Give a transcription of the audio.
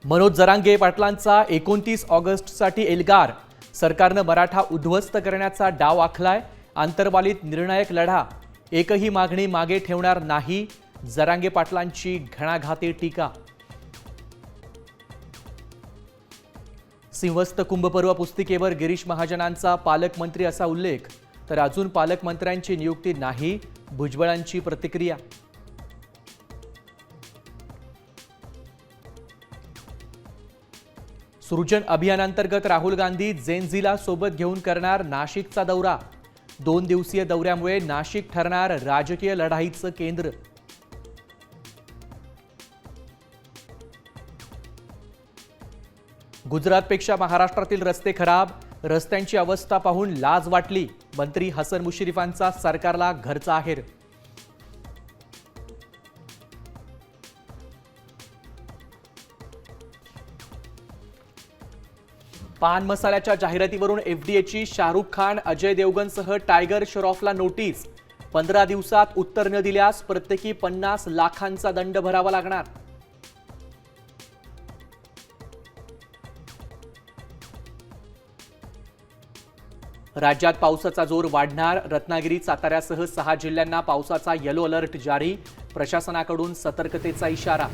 मनोज जरांगे पाटलांचा 29 ऑगस्टसाठी एल्गार. सरकारनं मराठा उद्ध्वस्त करण्याचा डाव आखलाय. आंतरवालीत निर्णायक लढा. एकही मागणी मागे ठेवणार नाही. जरांगे पाटलांची घणाघाती टीका. सिंहस्थ कुंभपर्व पुस्तिकेवर गिरीश महाजनांचा पालकमंत्री असा उल्लेख, तर अजून पालकमंत्र्यांची नियुक्ती नाही. भुजबळांची प्रतिक्रिया. सृजन अभियानांतर्गत राहुल गांधी जेनझीला सोबत घेऊन करणार नाशिकचा दौरा. 2 दिवसीय दौऱ्यामुळे नाशिक ठरणार राजकीय लढाईचं केंद्र. गुजरातपेक्षा महाराष्ट्रातील रस्ते खराब. रस्त्यांची अवस्था पाहून लाज वाटली. मंत्री हसन मुश्रीफांचा सरकारला घरचा आहेर. पान मसाल्याच्या जाहिरातीवरून एफडीएची शाहरुख खान, अजय देवगनसह टायगर श्रॉफला नोटीस. 15 दिवसात उत्तर न दिल्यास प्रत्येकी 50 लाखांचा दंड भरावा लागणार. राज्यात पावसाचा जोर वाढणार. रत्नागिरी, साताऱ्यासह 6 जिल्ह्यांना पावसाचा येलो अलर्ट जारी. प्रशासनाकडून सतर्कतेचा इशारा.